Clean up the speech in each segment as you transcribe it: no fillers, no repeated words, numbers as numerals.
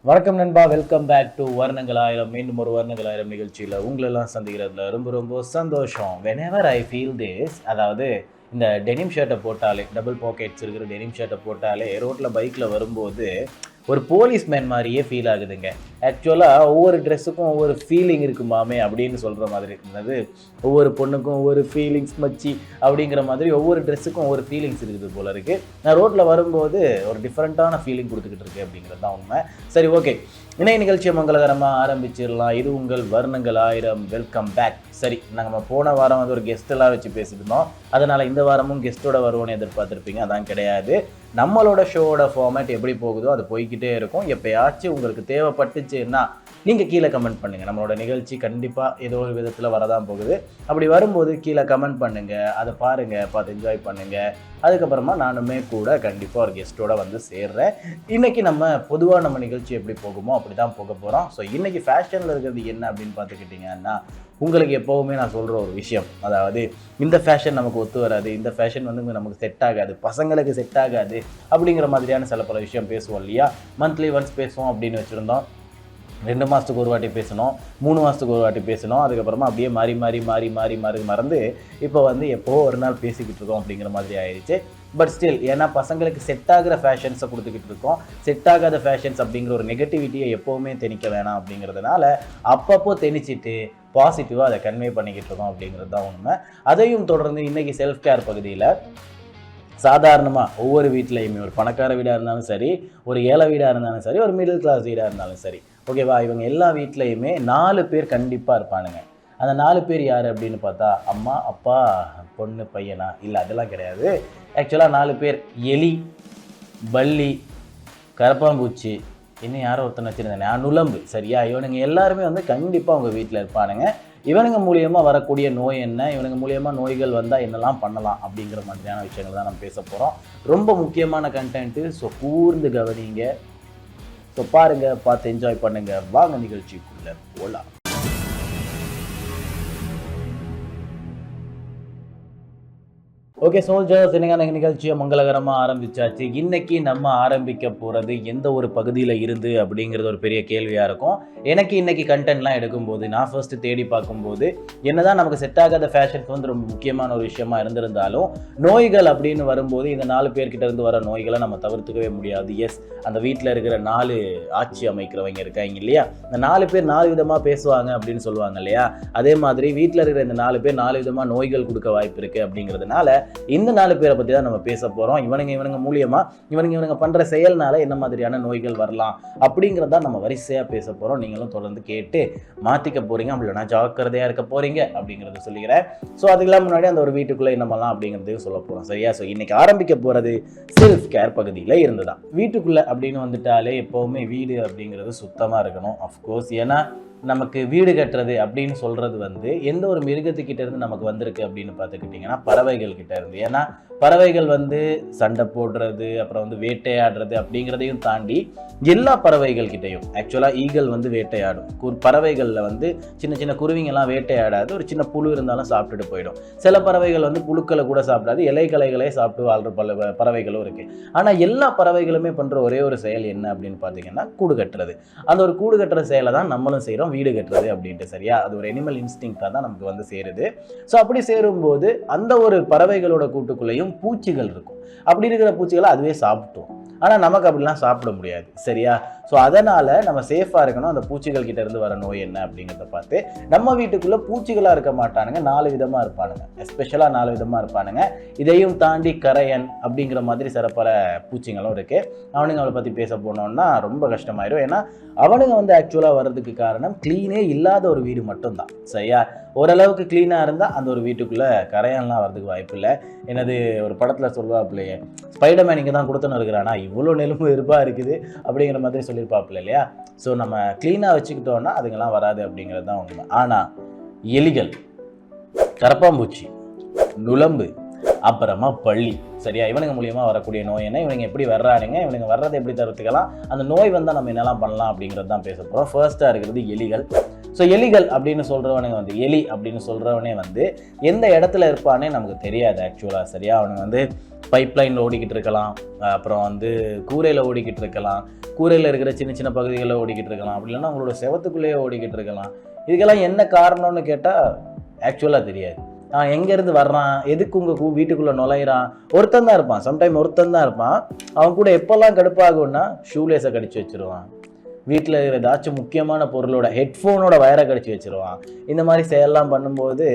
வணக்கம் நண்பா, welcome back to வர்ணங்கள் ஆயிரம். மீண்டும் ஒரு வர்ணங்கள் ஆயிரம் நிகழ்ச்சியில் உங்களெல்லாம் சந்திக்கிறதுல ரொம்ப ரொம்ப சந்தோஷம். வெனெவர் ஐ ஃபீல் திஸ், அதாவது இந்த டெனிம் ஷர்ட்டை போட்டாலே, டபுள் பாக்கெட்ஸ் இருக்கிற டெனிம் ஷர்ட்டை போட்டாலே ரோட்டில் பைக்கில் வரும்போது ஒரு போலீஸ்மேன் மாதிரியே ஃபீல் ஆகுதுங்க. ஆக்சுவலாக ஒவ்வொரு ட்ரெஸ்ஸுக்கும் ஒவ்வொரு ஃபீலிங் இருக்குமாமே அப்படின்னு சொல்கிற மாதிரி இருந்தது. ஒவ்வொரு பொண்ணுக்கும் ஒவ்வொரு ஃபீலிங்ஸ் மச்சி அப்படிங்கிற மாதிரி ஒவ்வொரு ட்ரெஸ்ஸுக்கும் ஒவ்வொரு ஃபீலிங்ஸ் இருக்குது போல இருக்குது. நான் ரோட்டில் வரும்போது ஒரு டிஃப்ரெண்ட்டான ஃபீலிங் கொடுத்துக்கிட்டு இருக்கேன் அப்படிங்கிறது தான் உண்மை. சரி, ஓகே, இணைய நிகழ்ச்சியை மங்களகரமாக ஆரம்பிச்சிடலாம். இது உங்கள் வர்ணங்கள் ஆயிரம். Welcome back. சரி, நம்ம போன வாரம் வந்து ஒரு கெஸ்ட்டெல்லாம் வச்சு பேசியிருந்தோம். அதனால் இந்த வாரமும் கெஸ்ட்டோட வருவோன்னு எதிர்பார்த்துருப்பீங்க. அதான் கிடையாது. நம்மளோட ஷோவோட ஃபார்மேட் எப்படி போகுதோ அது போய்கிட்டே இருக்கும். எப்போயாச்சும் உங்களுக்கு தேவைப்பட்டுச்சுன்னா நீங்கள் கீழே கமெண்ட் பண்ணுங்கள். நம்மளோட நிகழ்ச்சி கண்டிப்பாக ஏதோ ஒரு விதத்தில் வரதான் போகுது. அப்படி வரும்போது கீழே கமெண்ட் பண்ணுங்கள், அதை பாருங்கள், பார்த்து என்ஜாய் பண்ணுங்கள். அதுக்கப்புறமா நானுமே கூட கண்டிப்பாக ஒரு கெஸ்ட்டோட வந்து சேர்றேன். இன்றைக்கி பொதுவாக நம்ம நிகழ்ச்சி எப்படி போகுமோ அப்படி தான் போக போகிறோம். ஸோ இன்றைக்கி ஃபேஷனில் இருக்கிறது என்ன அப்படின்னு பார்த்துக்கிட்டிங்கன்னா, உங்களுக்கு எப்போவுமே நான் சொல்கிற ஒரு விஷயம், அதாவது இந்த ஃபேஷன் நமக்கு ஒத்து வராது, இந்த ஃபேஷன் வந்து நமக்கு செட் ஆகாது, பசங்களுக்கு செட் ஆகாது அப்படிங்கிற மாதிரியான சில பல விஷயம் பேசுவோம் இல்லையா. மந்த்லி ஒன்ஸ் பேசுவோம் அப்படின்னு வச்சுருந்தோம். 2 மாதத்துக்கு ஒரு வாட்டி பேசணும், 3 மாதத்துக்கு ஒரு வாட்டி பேசணும். அதுக்கப்புறமா அப்படியே மறந்து இப்போ வந்து எப்போ ஒரு நாள் பேசிக்கிட்டு இருக்கோம் அப்படிங்கிற மாதிரி ஆயிடுச்சு. பட் ஸ்டில், ஏன்னா பசங்களுக்கு செட் ஆகிற ஃபேஷன்ஸை கொடுத்துக்கிட்டு இருக்கோம். செட் ஆகாத ஃபேஷன்ஸ் அப்படிங்கிற ஒரு நெகட்டிவிட்டியை எப்போவுமே திணிக்க வேணாம் அப்படிங்கிறதுனால அப்பப்போ திணிச்சிட்டு பாசிட்டிவாக அதை கன்வே பண்ணிக்கிட்டு இருக்கோம் அப்படிங்கிறது தான் உண்மை. அதையும் தொடர்ந்து இன்றைக்கி செல்ஃப் கேர் பகுதியில் சாதாரணமாக ஒவ்வொரு வீட்லேயுமே, ஒரு பணக்கார வீடாக இருந்தாலும் சரி, ஒரு ஏழை வீடாக இருந்தாலும் சரி, ஒரு மிடில் கிளாஸ் வீடாக இருந்தாலும் சரி, ஓகேவா, இவங்க எல்லா வீட்லேயுமே 4 பேர் கண்டிப்பாக இருப்பானுங்க. அந்த 4 பேர் யார் அப்படின்னு பார்த்தா, அம்மா, அப்பா, பொண்ணு, பையனா? இல்லை, அதெல்லாம் கிடையாது. ஆக்சுவலாக 4 பேர் எலி, பல்லி, கரப்பாம்பூச்சி, இன்னும் யாரோ ஒருத்தனை வச்சுருந்தானே, நுளம்பு. சரியா? இவனுங்க எல்லாருமே வந்து கண்டிப்பாக அவங்க வீட்டில் இருப்பானுங்க. இவனுங்க மூலியமாக வரக்கூடிய நோய் என்ன, இவனுங்க மூலியமாக நோய்கள் வந்தால் என்னெல்லாம் பண்ணலாம் அப்படிங்கிற மாதிரியான விஷயங்கள் தான் நம்ம பேச போகிறோம். ரொம்ப முக்கியமான கண்டென்ட்டு. ஸோ கூர்ந்து கவனிங்க. ஸோ பாருங்கள், பார்த்து என்ஜாய் பண்ணுங்கள். வாங்க நிகழ்ச்சிக்குள்ளே போகலாம். ஓகே சோல்ஜர்ஸ், இன்னைக்கான நிகழ்ச்சியை மங்களகரமாக ஆரம்பிச்சாச்சு. இன்னைக்கு நம்ம ஆரம்பிக்க போகிறது எந்த ஒரு பகுதியில் இருந்து அப்படிங்கிறது ஒரு பெரிய கேள்வியாக இருக்கும். எனக்கு இன்னைக்கு கண்டென்ட்லாம் எடுக்கும்போது நான் ஃபர்ஸ்ட் தேடி பார்க்கும்போது என்னதான் நமக்கு செட் ஆகாத ஃபேஷனுக்கு வந்து ரொம்ப முக்கியமான ஒரு விஷயமா இருந்திருந்தாலும், நோய்கள் அப்படின்னு வரும்போது இந்த 4 பேர்கிட்ட இருந்து வர நோய்களை நம்ம தவிர்த்துக்கவே முடியாது. எஸ், அந்த வீட்டில் இருக்கிற 4 ஆட்சி அமைக்கிறவங்க இருக்காங்க இல்லையா, இந்த 4 பேர் 4 விதமாக பேசுவாங்க அப்படின்னு சொல்லுவாங்க இல்லையா. அதே மாதிரி வீட்டில் இருக்கிற இந்த 4 பேர் 4 விதமாக நோய்கள் கொடுக்க வாய்ப்பு இருக்குது. அப்படிங்கிறதுனால இந்த 4 பேரை பற்றி தான் நம்ம பேச போகிறோம். இவனுங்க மூலியமா இவனுங்க பண்ணுற செயல்னால என்ன மாதிரியான நோய்கள் வரலாம் அப்படிங்கிறத நம்ம வரிசையாக பேச போகிறோம். நீங்களும் தொடர்ந்து கேட்டு மாற்றிக்க போகிறீங்க, அப்படின்னா ஜாக்கிரதையாக இருக்க போகிறீங்க அப்படிங்கிறத சொல்லிக்கிறேன். ஸோ அதுக்கெல்லாம் முன்னாடி அந்த ஒரு வீட்டுக்குள்ளே என்னமெல்லாம் அப்படிங்கிறதையும் சொல்ல போகிறோம். சரியா? ஸோ இன்றைக்கி ஆரம்பிக்க போகிறது செல்ஃப் கேர் பகுதியில் இருந்து தான். வீட்டுக்குள்ளே அப்படின்னு வந்துட்டாலே எப்போவுமே வீடு அப்படிங்கிறது சுத்தமாக இருக்கணும். அஃப்கோர்ஸ், ஏன்னா நமக்கு வீடு கட்டுறது அப்படின்னு சொல்கிறது வந்து எந்த ஒரு மிருகத்துக்கிட்ட இருந்து நமக்கு வந்திருக்கு அப்படின்னு பார்த்துக்கிட்டிங்கன்னா பறவைகள் கிட்ட இருந்து. ஏன்னா பறவைகள் வந்து சண்டை போடுறது, அப்புறம் வந்து வேட்டையாடுறது அப்படிங்கிறதையும் தாண்டி எல்லா பறவைகள் கிட்டையும், ஆக்சுவலாக ஈகல் வந்து வேட்டையாடும். பறவைகளில் வந்து சின்ன சின்ன குருவிங்கெல்லாம் வேட்டையாடாது, ஒரு சின்ன புழு இருந்தாலும் சாப்பிட்டுட்டு போயிடும். சில பறவைகள் வந்து புழுக்களை கூட சாப்பிடாது, இலைகளைகளே சாப்பிட்டு வாழ்கிற பல பறவைகளும் இருக்குது. ஆனால் எல்லா பறவைகளுமே பண்ணுற ஒரே ஒரு செயல் என்ன அப்படின்னு பார்த்தீங்கன்னா கூடு கட்டுறது. அந்த ஒரு கூடு கட்டுற செயலை தான் நம்மளும் செய்கிறோம், வீடு கட்டுறது அப்படின்ட்டு. சரியா? அது ஒரு அனிமல் இன்ஸ்டிங்க்டாக தான் நமக்கு வந்து சேருது. ஸோ அப்படி சேரும்போது அந்த ஒரு பறவைகளோட கூட்டுக்குள்ளேயும் பூச்சிகள் இருக்கும். அப்படி இருக்கிற பூச்சிகளை அதுவே சாப்பிட்டோம். ஆனால் நமக்கு அப்படிலாம் சாப்பிட முடியாது. சரியா? ஸோ அதனால் நம்ம சேஃபாக இருக்கணும். அந்த பூச்சிகள் கிட்ட இருந்து வர நோய் என்ன அப்படிங்கிறத பார்த்து, நம்ம வீட்டுக்குள்ளே பூச்சிகளாக இருக்க மாட்டானுங்க, 4 விதமாக இருப்பானுங்க. எஸ்பெஷலாக 4 விதமாக இருப்பானுங்க. இதையும் தாண்டி கரையன் அப்படிங்கிற மாதிரி சிறப்பல பூச்சிங்களும் இருக்குது. அவனுங்க அவளை பற்றி பேச போனோம்னா ரொம்ப கஷ்டமாயிடும். ஏன்னா அவனுங்க வந்து ஆக்சுவலாக வர்றதுக்கு காரணம் க்ளீனே இல்லாத ஒரு வீடு மட்டும்தான். சரியா? ஓரளவுக்கு க்ளீனாக இருந்தால் அந்த ஒரு வீட்டுக்குள்ளே கரையான்லாம் வர்றதுக்கு வாய்ப்பு இல்லை. எனது ஒரு படத்தில் சொல்வாப்பிள்ளையே, ஸ்பைடர்மேன் இங்கே தான் கொடுத்துன்னு இருக்கிறானா, இவ்வளோ நெலும்பு இருப்பாக இருக்குது அப்படிங்கிற மாதிரி சொல்லியிருப்பாப்புல இல்லையா. ஸோ நம்ம க்ளீனாக வச்சுக்கிட்டோன்னா அதுங்கெல்லாம் வராது அப்படிங்கிறது தான் உண்மை. ஆனால் எலிகள், கரப்பாம்பூச்சி, நுளம்பு, அப்புறமா பள்ளி, சரியா, இவனுங்க மூலியமாக வரக்கூடிய நோய் என்ன, இவனுங்க எப்படி வர்றானுங்க, இவனுங்க வர்றதை எப்படி தவிர்த்துக்கலாம், அந்த நோய் வந்தால் நம்ம என்னெல்லாம் பண்ணலாம் அப்படிங்கிறது தான் பேச போகிறோம். ஃபர்ஸ்ட்டாக இருக்கிறது எலிகள். ஸோ எலிகள் அப்படின்னு சொல்கிறவனுங்க வந்து எலி அப்படின்னு சொல்கிறவனே வந்து எந்த இடத்துல இருப்பானே நமக்கு தெரியாது ஆக்சுவலாக. சரியா, அவனுங்க வந்து பைப்லைனில் ஓடிக்கிட்டு இருக்கலாம், அப்புறம் வந்து கூரையில் ஓடிக்கிட்டு இருக்கலாம், கூரையில் இருக்கிற சின்ன சின்ன பகுதிகளில் ஓடிக்கிட்டு இருக்கலாம், அப்படி இல்லைன்னா அவங்களோட செவத்துக்குள்ளேயே ஓடிக்கிட்டு இருக்கலாம். இதுக்கெல்லாம் என்ன காரணம்னு கேட்டால் ஆக்சுவலாக தெரியாது. எங்கேருந்து வர்றான், எதுக்கு உங்கள் வீட்டுக்குள்ளே நுழையிறான், ஒருத்தன் தான் இருப்பான், சம்டைம் ஒருத்தன் தான் இருப்பான். அவன் கூட எப்போல்லாம் கடுப்பாகும்னா ஷூலேஸை கடிச்சு வச்சுருவான், வீட்டில் இருக்கிற ஏதாச்சும் முக்கியமான பொருளோட ஹெட்ஃபோனோட வயரை கடிச்சு வச்சுருவான். இந்த மாதிரி செயல்லாம் பண்ணும்போது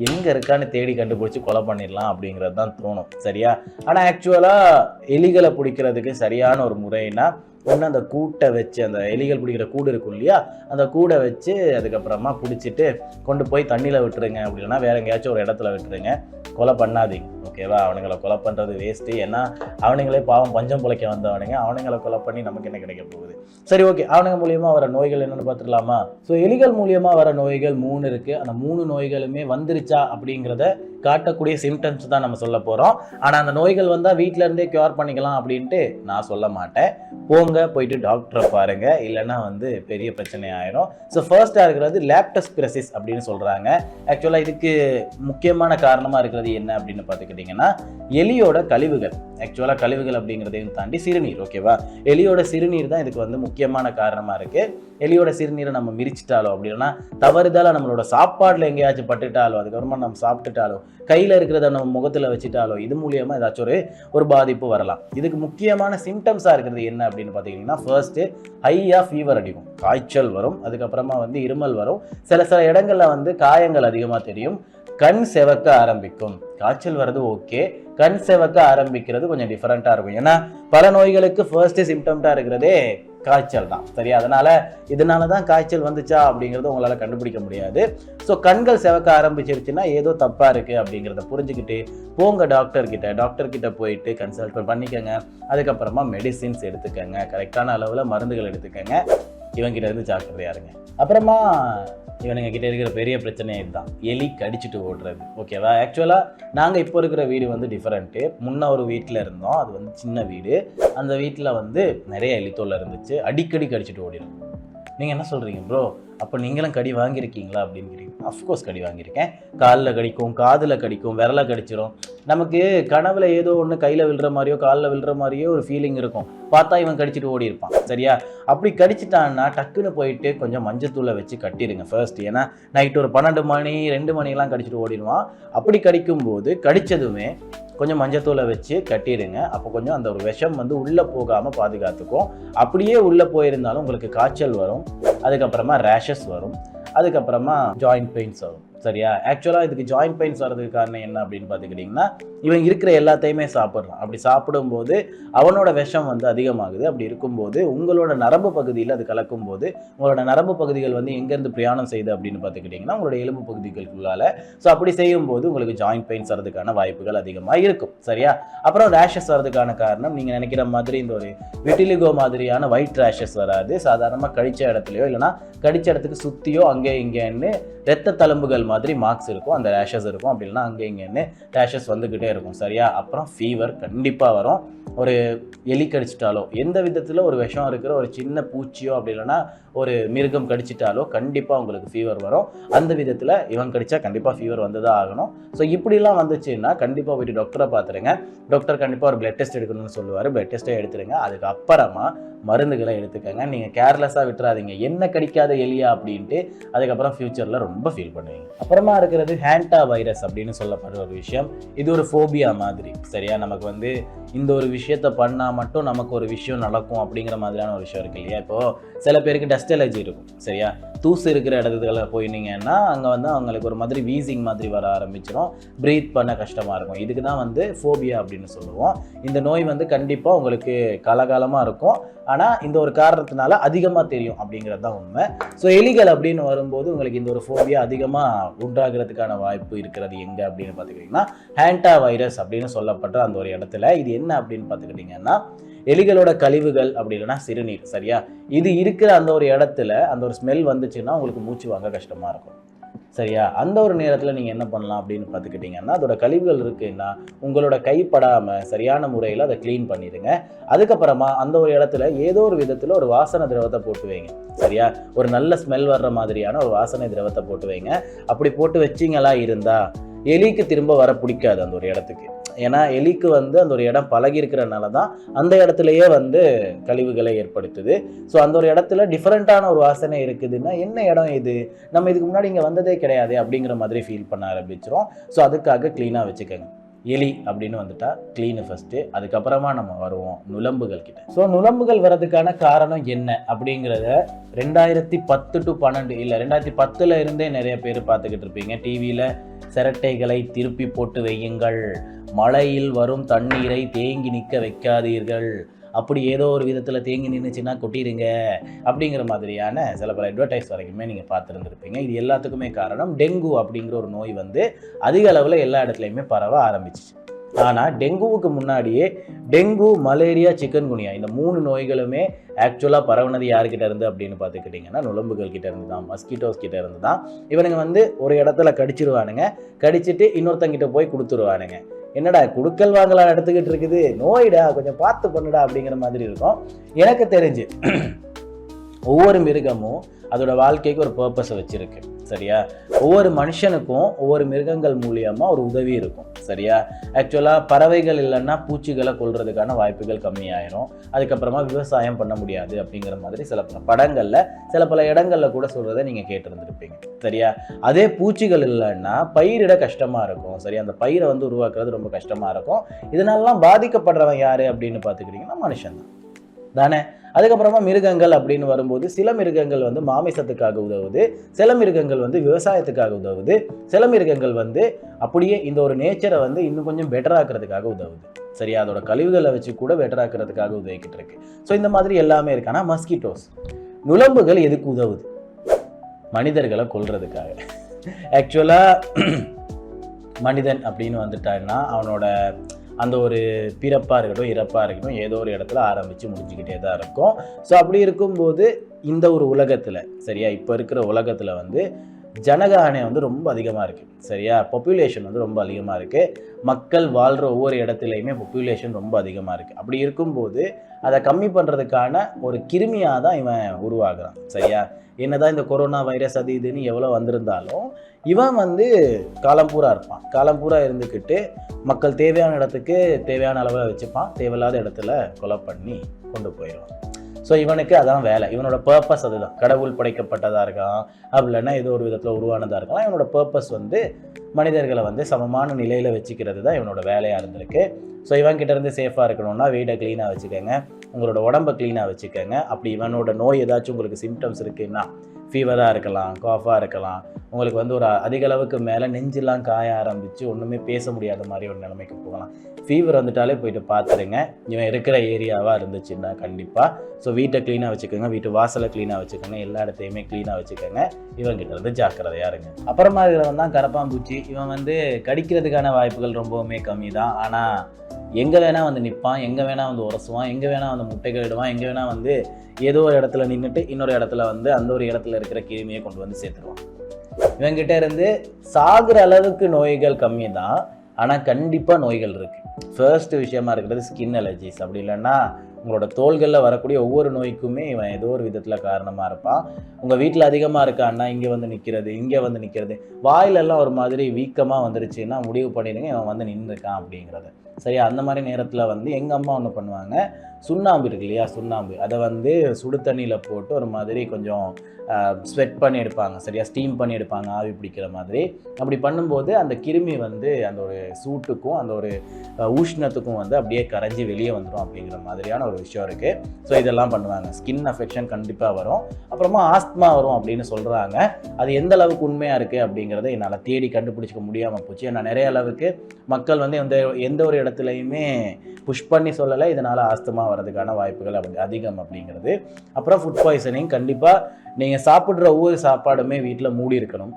எங்கே இருக்கான்னு தேடி கண்டுபிடிச்சி கொலை பண்ணிடலாம் அப்படிங்கிறது தான் தோணும். சரியா, ஆனால் ஆக்சுவலாக எலிகளை பிடிக்கிறதுக்கு சரியான ஒரு முறைன்னா ஒன்று அந்த கூட்டை வச்சு, அந்த எலிகள் பிடிக்கிற கூடு இருக்கும் இல்லையா, அந்த கூடை வச்சு அதுக்கப்புறமா பிடிச்சிட்டு கொண்டு போய் தண்ணியில் விட்டுருங்க, அப்படின்னா வேற எங்கேயாச்சும் ஒரு இடத்துல விட்டுருங்க, கொலை பண்ணாதீங்க. ஓகேவா, அவனுங்களை கொலை பண்ணுறது வேஸ்ட்டு. ஏன்னா அவனுங்களே பாவம் பஞ்சம் பிழைக்க வந்தவனுங்க, அவனுங்களை கொலை பண்ணி நமக்கு என்ன கிடைக்க போகுது. சரி, ஓகே, அவனுங்க மூலியமாக வர நோய்கள் என்னென்னு பார்த்துக்கலாமா? ஸோ எலிகள் மூலியமாக வர நோய்கள் 3 இருக்குது. அந்த 3 நோய்களுமே வந்துருச்சா அப்படிங்கிறத காட்டக்கூடிய சிம்டம்ஸ் தான் நம்ம சொல்ல போகிறோம். ஆனால் அந்த நோய்கள் வந்தால் வீட்டில் இருந்தே க்யூர் பண்ணிக்கலாம் அப்படின்ட்டு நான் சொல்ல மாட்டேன். போயிட்டு டாக்டரை பாருங்க, இல்லைன்னா வந்து பெரிய பிரச்சனை ஆயிரும். ஸோ ஃபர்ஸ்டாக இருக்கிறது லேப்டோஸ்பிரசிஸ் அப்படின்னு சொல்கிறாங்க. ஆக்சுவலாக இதுக்கு முக்கியமான காரணமாக இருக்கிறது என்ன அப்படின்னு பார்த்துக்கிட்டிங்கன்னா எலியோட கழிவுகள். ஆக்சுவலாக கழிவுகள் அப்படிங்கிறதையும் தாண்டி சிறுநீர். ஓகேவா, எலியோட சிறுநீர் தான் இதுக்கு வந்து முக்கியமான காரணமாக இருக்குது. எலியோட சிறுநீரை நம்ம மிரிச்சிட்டாலோ அப்படின்னா தவறுதலாக நம்மளோட சாப்பாட்டில் எங்கேயாச்சும் பட்டுட்டாலோ, அதுக்கப்புறமா நம்ம சாப்பிட்டுட்டாலோ, கையில் இருக்கிறத நம்ம முகத்தில் வச்சுட்டாலோ, இது மூலியமாக ஏதாச்சும் ஒரு பாதிப்பு வரலாம். இதுக்கு முக்கியமான சிம்டம்ஸாக இருக்கிறது என்ன அப்படின்னு பார்த்தீங்கன்னா ஃபர்ஸ்ட்டு ஹையாக ஃபீவர் அடிக்கும், காய்ச்சல் வரும், அதுக்கப்புறமா வந்து இருமல் வரும், சில இடங்களில் வந்து காயங்கள் அதிகமாக தெரியும், கண் செவக்க ஆரம்பிக்கும். காய்ச்சல் வர்றது ஓகே, கண் செவக்க ஆரம்பிக்கிறது கொஞ்சம் டிஃபரெண்ட்டாக இருக்கும். ஏன்னா பல நோய்களுக்கு ஃபர்ஸ்ட் சிம்டம்ஸாக இருக்கிறதே காய்ச்சல் தான். சரி, இதனால தான் காய்ச்சல் வந்துச்சா அப்படிங்கிறத உங்களால் கண்டுபிடிக்க முடியாது. ஸோ கண்கள் செவக்க ஆரம்பிச்சிருச்சுன்னா ஏதோ தப்பாக இருக்குது அப்படிங்கிறத புரிஞ்சுக்கிட்டு போங்க டாக்டர் கிட்ட போயிட்டு கன்சல்ட் பண்ணிக்கோங்க. அதுக்கப்புறமா மெடிசின்ஸ் எடுத்துக்கங்க, கரெக்டான அளவில் மருந்துகள் எடுத்துக்கங்க. இவங்கிட்ட இருந்து ஜாக்கிரதையா இருங்க. அப்புறமா இவனுங்க கிட்ட இருக்கிற பெரிய பிரச்சனையே இதுதான், எலி கடிச்சிட்டு ஓடுறது. ஓகேவா, ஆக்சுவலாக நாங்கள் இப்போ இருக்கிற வீடு வந்து டிஃப்ரெண்ட்டு. முன்ன ஒரு வீட்டில் இருந்தோம், அது வந்து சின்ன வீடு. அந்த வீட்டில் வந்து நிறைய எலி தொல்லை இருந்துச்சு, அடிக்கடி கடிச்சிட்டு ஓடிடும். நீங்கள் என்ன சொல்கிறீங்க ப்ரோ, அப்போ நீங்களும் கடி வாங்கியிருக்கீங்களா அப்படிங்கிறீங்க. அஃப்கோர்ஸ் கடி வாங்கியிருக்கேன். காலில் கடிக்கும், காதில் கடிக்கும், விரலை கடிச்சிடும். நமக்கு கனவுல ஏதோ ஒன்று கையில் விழுற மாதிரியோ காலில் விழுற மாதிரியோ ஒரு ஃபீலிங் இருக்கும், பார்த்தா இவன் கடிச்சிட்டு ஓடி இருப்பான். சரியா, அப்படி கடிச்சிட்டான்னா டக்குன்னு போயிட்டு கொஞ்சம் மஞ்சத்தூளை வச்சு கட்டிடுங்க ஃபர்ஸ்ட். ஏன்னா நைட்டு ஒரு 12 மணி 2 மணிலாம் கடிச்சிட்டு ஓடிடுவான். அப்படி கடிக்கும்போது கடித்ததுமே கொஞ்சம் மஞ்சத்தூளை வச்சு கட்டிடுங்க. அப்போ கொஞ்சம் அந்த ஒரு விஷம் வந்து உள்ளே போகாமல் பாதுகாத்துக்கும். அப்படியே உள்ளே போயிருந்தாலும் உங்களுக்கு காய்ச்சல் வரும், அதுக்கப்புறமா ரேஷஸ் வரும், அதுக்கப்புறமா ஜாயிண்ட் பெயின்ஸ் வரும். சரியா, ஆக்சுவலாக இதுக்கு ஜாயிண்ட் பெயின்ஸ் வர்றதுக்கு காரணம் என்ன அப்படின்னு பார்த்துக்கிட்டிங்கன்னா இவன் இருக்கிற எல்லாத்தையுமே சாப்பிட்றான். அப்படி சாப்பிடும்போது அவனோட விஷம் வந்து அதிகமாகுது. அப்படி இருக்கும்போது உங்களோட நரம்பு பகுதியில் அது கலக்கும்போது உங்களோட நரம்பு பகுதிகள் வந்து எங்கேருந்து பிரயாணம் செய்யுது அப்படின்னு பார்த்துக்கிட்டிங்கன்னா உங்களோட எலும்பு பகுதிகளுக்குள்ளால. ஸோ அப்படி செய்யும்போது உங்களுக்கு ஜாயிண்ட் பெயின்ஸ் வர்றதுக்கான வாய்ப்புகள் அதிகமாக இருக்கும். சரியா, அப்புறம் ரேஷஸ் வர்றதுக்கான காரணம் நீங்கள் நினைக்கிற மாதிரி இந்த ஒரு விட்டிலிகோ மாதிரியான ஒயிட் ரேஷஸ் வராது. சாதாரணமாக கடிச்ச இடத்துலையோ இல்லைனா கடிச்ச இடத்துக்கு சுற்றியோ அங்கே இங்கேன்னு ரத்த தழும்புகள் மாதிரி மார்க்ஸ் இருக்கும், அந்த ரேஷஸ் இருக்கும். அப்படி இல்லைனா அங்கே இங்கேன்னு ரேஷஸ் வந்துக்கிட்டே இருக்கும். சரியா, அப்புறம் ஃபீவர் கண்டிப்பாக வரும். ஒரு எலி கடிச்சிட்டாலோ, எந்த விதத்தில் ஒரு விஷம் இருக்கிற ஒரு சின்ன பூச்சியோ அப்படி இல்லைனா ஒரு மிருகம் கடிச்சிட்டாலோ கண்டிப்பாக உங்களுக்கு ஃபீவர் வரும். அந்த விதத்தில் இவன் கடிச்சா கண்டிப்பாக ஃபீவர் வந்து தான் ஆகணும். ஸோ இப்படிலாம் வந்துச்சுன்னா கண்டிப்பாக போய்ட்டு டாக்டரை பார்த்துருங்க. டாக்டர் கண்டிப்பாக ஒரு பிளட் டெஸ்ட் எடுக்கணும்னு சொல்லுவார், பிளட் டெஸ்ட்டை எடுத்துருங்க. அதுக்கப்புறமா மருந்துகளை எடுத்துக்கங்க. நீங்கள் கேர்லெஸ்ஸாக விட்டுறாதீங்க, என்ன கடிக்காத எலியா அப்படின்ட்டு அதுக்கப்புறம் ஃபியூச்சரில் ரொம்ப ஃபீல் பண்ணுவீங்க. அப்புறமா இருக்கிறது ஹேண்டா வைரஸ் அப்படின்னு சொல்லப்படுற ஒரு விஷயம். இது ஒரு ஃபோபியா மாதிரி. சரியா, நமக்கு வந்து இந்த ஒரு விஷயத்தை பண்ணால் மட்டும் நமக்கு ஒரு விஷயம் நடக்கும் அப்படிங்கிற மாதிரியான ஒரு விஷயம் இருக்கு இல்லையா. இப்போது சில பேருக்கு டஸ்ட் அலர்ஜி இருக்கும். சரியா, தூசு இருக்கிற இடத்துல போயினீங்கன்னா அங்கே வந்து அவங்களுக்கு ஒரு மாதிரி வீசிங் மாதிரி வர ஆரம்பிச்சிடும், ப்ரீத் பண்ண கஷ்டமாக இருக்கும். இதுக்கு தான் வந்து ஃபோபியா அப்படின்னு சொல்லுவோம். இந்த நோய் வந்து கண்டிப்பாக உங்களுக்கு காலகாலமாக இருக்கும், ஆனால் இந்த ஒரு காரணத்தினால அதிகமாக தெரியும் அப்படிங்கிறது தான் உண்மை. ஸோ எலிகள் அப்படின்னு வரும்போது உங்களுக்கு இந்த ஒரு ஃபோபியா அதிகமாக உண்டாகிறதுக்கான வாய்ப்பு இருக்கிறது எங்கே அப்படின்னு பார்த்துக்கிட்டிங்கன்னா ஹேண்டா வைரஸ் அப்படின்னு சொல்லப்படுற அந்த ஒரு இடத்துல. இது என்ன அப்படின்னு பார்த்துக்கிட்டிங்கன்னா எலிகளோட கழிவுகள் அப்படி இல்லைன்னா சிறுநீர். சரியா, இது இருக்கிற அந்த ஒரு இடத்துல அந்த ஒரு ஸ்மெல் வந்துச்சுன்னா உங்களுக்கு மூச்சு வாங்க கஷ்டமாக இருக்கும். சரியா? அந்த ஒரு நேரத்தில் நீங்கள் என்ன பண்ணலாம் அப்படின்னு பார்த்துக்கிட்டிங்கன்னா, அதோட கழிவுகள் இருக்குன்னா உங்களோட கைப்படாமல் சரியான முறையில் அதை க்ளீன் பண்ணிடுங்க. அதுக்கப்புறமா அந்த ஒரு இடத்துல ஏதோ ஒரு விதத்தில் ஒரு வாசனை திரவத்தை போட்டு வைங்க. சரியா? ஒரு நல்ல ஸ்மெல் வர்ற மாதிரியான ஒரு வாசனை திரவத்தை போட்டு வைங்க. அப்படி போட்டு வச்சிங்களா இருந்தால் எலிக்கு திரும்ப வர பிடிக்காது அந்த ஒரு இடத்துக்கு. ஏன்னா எலிக்கு வந்து அந்த ஒரு இடம் பழகி இருக்கிறனால தான் அந்த இடத்துலையே வந்து கழிவுகளை ஏற்படுத்துது. ஸோ அந்த ஒரு இடத்துல டிஃப்ரெண்ட்டான ஒரு வாசனை இருக்குதுன்னா என்ன இடம் இது, நம்ம இதுக்கு முன்னாடி இங்கே வந்ததே கிடையாது அப்படிங்கிற மாதிரி ஃபீல் பண்ண ஆரம்பிச்சிரும். ஸோ அதுக்காக க்ளீனாக வச்சுக்கோங்க. எலி அப்படின்னு வந்துட்டா க்ளீனு ஃபஸ்ட்டு, அதுக்கப்புறமா நம்ம வருவோம் நுளம்புகள் கிட்ட. ஸோ நுளம்புகள் வர்றதுக்கான காரணம் என்ன அப்படிங்கிறத 2010 to 12 இல்லை 2010 இருந்தே நிறைய பேர் பார்த்துக்கிட்டு இருப்பீங்க. டிவியில் சிரட்டைகளை திருப்பி போட்டு வையுங்கள், மழையில் வரும் தண்ணீரை தேங்கி நிற்க வைக்காதீர்கள், அப்படி ஏதோ ஒரு விதத்தில் தேங்கி நின்றுச்சுன்னா கொட்டிடுங்க அப்படிங்கிற மாதிரியான சில பல அட்வர்டைஸ் வரைக்குமே நீங்கள் பார்த்துருந்துருப்பீங்க. இது எல்லாத்துக்குமே காரணம் டெங்கு அப்படிங்கிற ஒரு நோய் வந்து அதிக அளவில் எல்லா இடத்துலையுமே பரவ ஆரம்பிச்சிச்சு. ஆனால் டெங்குவுக்கு முன்னாடியே டெங்கு, மலேரியா, சிக்கன்குனியா இந்த 3 நோய்களுமே ஆக்சுவலாக பரவுனது யாருக்கிட்ட இருந்து அப்படின்னு பார்த்துக்கிட்டிங்கன்னா நுளம்புகள் கிட்ட இருந்து தான், மஸ்கிட்டோஸ் கிட்ட இருந்து தான். இவனுங்க வந்து ஒரு இடத்துல கடிச்சிருவானுங்க, கடிச்சிட்டு இன்னொருத்தங்கிட்ட போய் கொடுத்துருவானுங்க. என்னடா குடுக்கல் வாங்கலாம் எடுத்துக்கிட்டு இருக்குது, நோயிடா கொஞ்சம் பார்த்து பண்ணுடா அப்படிங்கிற மாதிரி இருக்கும். எனக்கு தெரிஞ்சு ஒவ்வொரு மிருகமும் அதோட வாழ்க்கைக்கு ஒரு பர்பஸை வச்சிருக்கு. சரியா? ஒவ்வொரு மனுஷனுக்கும் ஒவ்வொரு மிருகங்கள் மூலியமாக ஒரு உதவி இருக்கும். சரியா? ஆக்சுவலாக பறவைகள் இல்லைன்னா பூச்சிகளை கொல்றதுக்கான வாய்ப்புகள் கம்மியாயிரும். அதுக்கப்புறமா விவசாயம் பண்ண முடியாது அப்படிங்கிற மாதிரி சில பல படங்களில் சில பல இடங்களில் கூட சொல்கிறத நீங்கள் கேட்டிருந்துருப்பீங்க. சரியா? அதே பூச்சிகள் இல்லைன்னா பயிரிட கஷ்டமாக இருக்கும். சரியா? அந்த பயிரை வந்து உருவாக்குறது ரொம்ப கஷ்டமாக இருக்கும். இதனாலலாம் பாதிக்கப்படுறவன் யார் அப்படின்னு பார்த்துக்கிட்டிங்கன்னா மனுஷன் தான் தானே. அதுக்கப்புறமா மிருகங்கள் அப்படின்னு வரும்போது சில மிருகங்கள் வந்து மாமிசத்துக்காக உதவுது, சில மிருகங்கள் வந்து விவசாயத்துக்காக உதவுது, சில மிருகங்கள் வந்து அப்படியே இந்த ஒரு நேச்சரை வந்து இன்னும் கொஞ்சம் பெட்டராக்கிறதுக்காக உதவுது. சரியா? அதோட கழிவுகளை வச்சு கூட பெட்டராக்கிறதுக்காக உதவிக்கிட்டு இருக்கு. ஸோ இந்த மாதிரி எல்லாமே இருக்கு. ஆனால் மஸ்கிட்டோஸ், நுளம்புகள் எதுக்கு உதவுது? மனிதர்களை கொல்றதுக்காக. ஆக்சுவலாக மனிதன் அப்படின்னு வந்துட்டான்னா அவனோட அந்த ஒரு பிறப்பாக இருக்கட்டும் இறப்பாக இருக்கட்டும் ஏதோ ஒரு இடத்துல ஆரம்பித்து முடிஞ்சுக்கிட்டே தான் இருக்கும். ஸோ அப்படி இருக்கும்போது இந்த ஒரு உலகத்தில், சரியா, இப்போ இருக்கிற உலகத்தில் வந்து ஜனகாணி வந்து ரொம்ப அதிகமாக இருக்குது. சரியா? பாப்புலேஷன் வந்து ரொம்ப அதிகமாக இருக்குது. மக்கள் வாழ்கிற ஒவ்வொரு இடத்துலையுமே பாப்புலேஷன் ரொம்ப அதிகமாக இருக்குது. அப்படி இருக்கும்போது அதை கம்மி பண்ணுறதுக்கான ஒரு கிருமியாக தான் இவன் உருவாகிறான். சரியா? என்னதான் இந்த கொரோனா வைரஸ் அது இதுன்னு எவ்வளோ வந்திருந்தாலும் இவன் வந்து காலம் பூரா இருப்பான். காலம் பூரா இருந்துக்கிட்டு மக்கள் தேவையான இடத்துக்கு தேவையான அளவில் வச்சுப்பான், தேவையில்லாத இடத்துல கொலை பண்ணி கொண்டு போயிடுவான். ஸோ இவனுக்கு அதான் வேலை, இவனோட பர்பஸ் அதுதான். கடவுள் படைக்கப்பட்டதாக இருக்கான், அப்படி இல்லைன்னா ஏதோ ஒரு விதத்தில் உருவானதாக இருக்கலாம். இவனோட பர்பஸ் வந்து மனிதர்களை வந்து சமமான நிலையில் வச்சுக்கிறது தான் இவனோட வேலையாக இருந்திருக்கு. ஸோ இவன்கிட்ட இருந்து சேஃபாக இருக்கணும்னா வீடை க்ளீனாக வச்சுக்கோங்க, உங்களோட உடம்பை க்ளீனாக வச்சுக்கோங்க. அப்படி இவனோட நோய் ஏதாச்சும் உங்களுக்கு சிம்டம்ஸ் இருக்குன்னா, ஃபீவராக இருக்கலாம், காஃபாக இருக்கலாம், உங்களுக்கு வந்து ஒரு அதிக அளவுக்கு மேலே நெஞ்செல்லாம் காய ஆரம்பித்து ஒன்றுமே பேச முடியாத மாதிரி ஒரு நிலைமைக்கு போகலாம். ஃபீவர் வந்துட்டாலே போயிட்டு பார்த்துருங்க. இவன் இருக்கிற ஏரியாவாக இருந்துச்சுன்னா கண்டிப்பாக. ஸோ வீட்டை க்ளீனாக வச்சுக்கோங்க, வீட்டு வாசலை க்ளீனாக வச்சுக்கோங்க, எல்லா இடத்தையுமே க்ளீனாக வச்சுக்கோங்க. இவன்கிட்ட இருந்து ஜாக்கிரதையாக இருங்க. அப்புறமா இருக்கிறவன் தான் கரப்பாம்பூச்சி. இவன் வந்து கடிக்கிறதுக்கான வாய்ப்புகள் ரொம்பவுமே கம்மி தான். ஆனால் எங்கே வேணால் வந்து நிற்பான், எங்கே வேணால் வந்து உரசுவான், எங்கே வேணால் வந்து முட்டைகள் இடுவான், எங்கே வேணால் வந்து ஏதோ ஒரு இடத்துல நின்றுட்டு இன்னொரு இடத்துல வந்து அந்த ஒரு இடத்துல இருக்கிற கிருமியை கொண்டு வந்து சேர்த்துருவான். இவங்கிட்ட இருந்து சாகுற அளவுக்கு நோய்கள் கம்மி தான், ஆனால் கண்டிப்பாக நோய்கள் இருக்குது. ஃபர்ஸ்ட் விஷயமா இருக்கிறது ஸ்கின் அலர்ஜிஸ். அப்படி இல்லைன்னா உங்களோட தோள்களில் வரக்கூடிய ஒவ்வொரு நோய்க்குமே இவன் ஏதோ ஒரு விதத்தில் காரணமாக இருப்பான். உங்கள் வீட்டில் அதிகமாக இருக்கான்னா இங்கே வந்து நிற்கிறது, இங்கே வந்து நிற்கிறது, வாயிலெல்லாம் ஒரு மாதிரி வீக்கமாக வந்துருச்சுன்னா முடிவு பண்ணிடுங்க இவன் வந்து நின்றுருக்கான் அப்படிங்கிறது. சரியா? அந்த மாதிரி நேரத்தில் வந்து எங்கள் அம்மா ஒன்று பண்ணுவாங்க, சுண்ணாம்பு இருக்கு இல்லையா, சுண்ணாம்பு அதை வந்து சுடு தண்ணியில் போட்டு ஒரு மாதிரி கொஞ்சம் ஸ்வெட் பண்ணி எடுப்பாங்க. சரியா? ஸ்டீம் பண்ணி எடுப்பாங்க, ஆவி பிடிக்கிற மாதிரி. அப்படி பண்ணும்போது அந்த கிருமி வந்து அந்த ஒரு சூட்டுக்கும் அந்த ஒரு உஷ்ணத்துக்கும் வந்து அப்படியே கரைஞ்சி வெளியே வந்துடும் அப்படிங்கிற மாதிரியான ஒரு விஷயம் இருக்குது. ஸோ இதெல்லாம் பண்ணுவாங்க. ஸ்கின் அஃபெக்ஷன் கண்டிப்பாக வரும். அப்புறமா ஆஸ்துமா வரும் அப்படின்னு சொல்கிறாங்க. அது எந்த அளவுக்கு உண்மையாக இருக்குது அப்படிங்கிறத என்னால் தேடி கண்டுபிடிச்சிக்க முடியாமல் போச்சு. ஏன்னா நிறைய அளவுக்கு மக்கள் வந்து எந்த ஒரு இடத்துலையுமே புஷ் பண்ணி சொல்லலை இதனால் ஆஸ்துமா வரதுக்கான வாய்ப்புகள் அதிகம் அப்படிங்கிறது. அப்புறம் ஃபுட் பாய்சனிங். கண்டிப்பாக நீங்கள் சாப்பிட்ற ஒவ்வொரு சாப்பாடுமே வீட்டில் மூடி இருக்கணும்.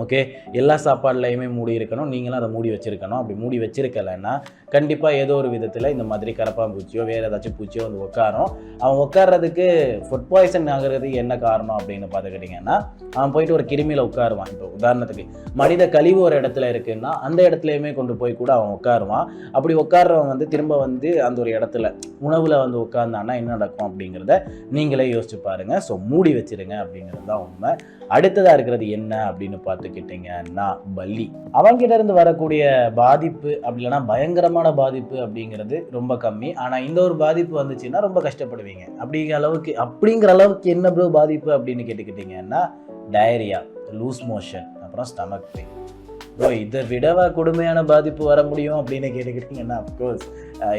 ஓகே, எல்லா சாப்பாடுலையுமே மூடி இருக்கணும். நீங்களும் அதை மூடி வச்சுருக்கணும். அப்படி மூடி வச்சுருக்கலைன்னா கண்டிப்பாக ஏதோ ஒரு விதத்தில் இந்த மாதிரி கரப்பாம்பூச்சியோ வேறு ஏதாச்சும் பூச்சியோ வந்து உட்காரும். அவன் உட்கார்றதுக்கு ஃபுட் பாய்சன் ஆகிறது என்ன காரணம் அப்படின்னு பார்த்துக்கிட்டிங்கன்னா, அவன் போயிட்டு ஒரு கிருமியில் உட்காருவான். இப்போ உதாரணத்துக்கு மனித கழிவு ஒரு இடத்துல இருக்குன்னா அந்த இடத்துலையுமே கொண்டு போய் கூட அவன் உட்காருவான். அப்படி உட்கார்றவன் வந்து திரும்ப வந்து அந்த ஒரு இடத்துல உணவில் வந்து உட்கார்ந்தான்னா என்ன நடக்கும் அப்படிங்கிறத நீங்களே யோசிச்சு பாருங்கள். ஸோ மூடி வச்சிருங்க அப்படிங்கிறது தான் உண்மை. அடுத்ததாக இருக்கிறது என்ன அப்படின்னு பார்த்துக்கிட்டிங்கன்னா பல்லி. அவங்கிட்ட இருந்து வரக்கூடிய பாதிப்பு அப்படி இல்லைன்னா பயங்கரமான பாதிப்பு அப்படிங்கிறது ரொம்ப கம்மி. ஆனால் இந்த ஒரு பாதிப்பு வந்துச்சுன்னா ரொம்ப கஷ்டப்படுவீங்க. அப்படிங்கிற அளவுக்கு என்ன ப்ரோ பாதிப்பு அப்படின்னு கேட்டுக்கிட்டிங்கன்னா டயரியா, லூஸ் மோஷன், அப்புறம் ஸ்டமக் பெயின். ப்ரோ இதை விடவா கொடுமையான பாதிப்பு வர முடியும் அப்படின்னு கேட்டுக்கிட்டிங்கன்னா அஃப்கோர்ஸ்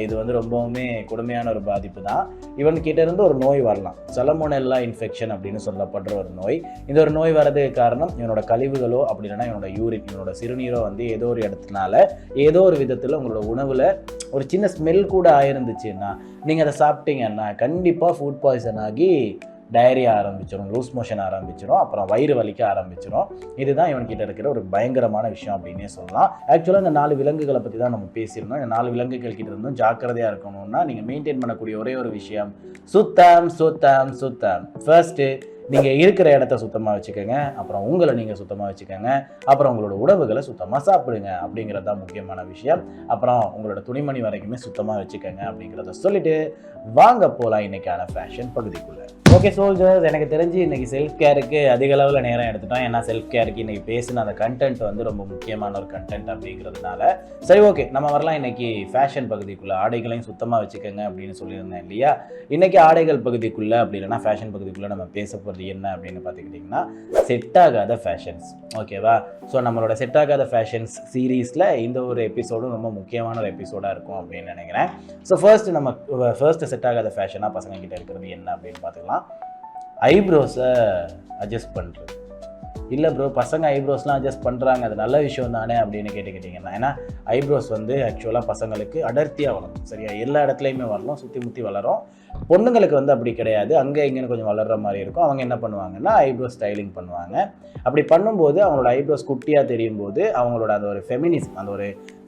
இது வந்து ரொம்பவுமே கொடுமையான ஒரு பாதிப்பு தான். இவன் கிட்ட இருந்து ஒரு நோய் வரலாம், சலமோனெல்லா இன்ஃபெக்ஷன் அப்படின்னு சொல்லப்படுற ஒரு நோய். இந்த ஒரு நோய் வரதுக்கு காரணம் இவனோட கழிவுகளோ அப்படி இல்லைன்னா இவனோட யூரின், இவனோட சிறுநீரோ வந்து ஏதோ ஒரு இடத்துனால ஏதோ ஒரு விதத்தில் உங்களோட உணவில் ஒரு சின்ன ஸ்மெல் கூட ஆயிருந்துச்சுன்னா நீங்கள் அதை சாப்பிட்டீங்கன்னா கண்டிப்பாக ஃபுட் பாய்சன் ஆகி டயரியா ஆரம்பிச்சிடும், லூஸ் மோஷன் ஆரம்பிச்சிடும், அப்புறம் வயிறு வலிக்க ஆரம்பிச்சிடும். இதுதான் இவன்கிட்ட இருக்கிற ஒரு பயங்கரமான விஷயம் அப்படின்னே சொல்லலாம். ஆக்சுவலாக இந்த 4 விலங்குகளை பற்றி தான் நம்ம பேசியிருந்தோம். இந்த 4 விலங்குகள் கிட்ட இருந்தும் ஜாக்கிரதையாக இருக்கணும்னா நீங்கள் மெயின்டைன் பண்ணக்கூடிய ஒரே ஒரு விஷயம் சுத்தம் சுத்தம் சுத்தம். ஃபர்ஸ்ட்டு நீங்கள் இருக்கிற இடத்த சுத்தமாக வச்சுக்கோங்க, அப்புறம் உங்களை நீங்கள் சுத்தமாக வச்சுக்கோங்க, அப்புறம் உங்களோட உணவுகளை சுத்தமாக சாப்பிடுங்க அப்படிங்கிறது தான் முக்கியமான விஷயம். அப்புறம் உங்களோட துணிமணி வரைக்குமே சுத்தமாக வச்சுக்கோங்க அப்படிங்கிறத சொல்லிட்டு வாங்க போகலாம் இன்னைக்கான ஃபேஷன் பகுதிக்குள்ளே. ஓகே சோல்ஜர்ஸ், எனக்கு தெரிஞ்சு இன்றைக்கி செல்ஃப் கேருக்கு அதிக அளவில் நேரம் எடுத்துட்டோம். ஏன்னா செல்ஃப் கேருக்கு இன்றைக்கி பேசின அந்த கண்டென்ட் வந்து ரொம்ப முக்கியமான ஒரு கண்டென்ட் அப்படிங்கிறதுனால சரி ஓகே நம்ம வரலாம் இன்றைக்கி ஃபேஷன் பகுதிக்குள்ளே. ஆடைகளையும் சுத்தமாக வச்சுக்கோங்க அப்படின்னு சொல்லியிருந்தேன் இல்லையா? இன்றைக்கி ஆடைகள் பகுதிக்குள்ளே அப்படி இல்லைன்னா ஃபேஷன் பகுதிக்குள்ளே நம்ம பேச போகிறது என்ன அப்படின்னு பார்த்துக்கிட்டிங்கன்னா செட் ஆகாத ஃபேஷன்ஸ். ஓகேவா? ஸோ நம்மளோட செட் ஆகாத ஃபேஷன்ஸ் சீரீஸில் இந்த ஒரு எபிசோடும் ரொம்ப முக்கியமான ஒரு எபிசோடாக இருக்கும் அப்படின்னு நினைக்கிறேன். ஸோ ஃபர்ஸ்ட் செட் ஆகாத ஃபேஷனாக பசங்க கிட்ட இருக்கிறது என்ன அப்படின்னு பார்த்துக்கலாம். ஐப்ரோஸை அட்ஜஸ்ட் பண்ணுறது. இல்லை ப்ரோ பசங்க ஐப்ரோஸ்லாம் அட்ஜஸ்ட் பண்ணுறாங்க, அது நல்ல விஷயம் தானே அப்படின்னு கேட்டுக்கிட்டிங்கன்னா, ஏன்னா ஐப்ரோஸ் வந்து ஆக்சுவலாக பசங்களுக்கு அடர்த்தியாக வளரும். சரியா? எல்லா இடத்துலையுமே வரலாம், சுற்றி முற்றி வளரும். பொண்ணுங்களுக்கு வந்து அப்படி கிடையாது, அங்கே இங்கேன்னு கொஞ்சம் வளர்கிற மாதிரி இருக்கும். அவங்க என்ன பண்ணுவாங்கன்னா ஐப்ரோ ஸ்டைலிங் பண்ணுவாங்க. அப்படி பண்ணும்போது அவங்களோட ஐப்ரோஸ் குட்டியாக தெரியும் போது அவங்களோட அந்த ஒரு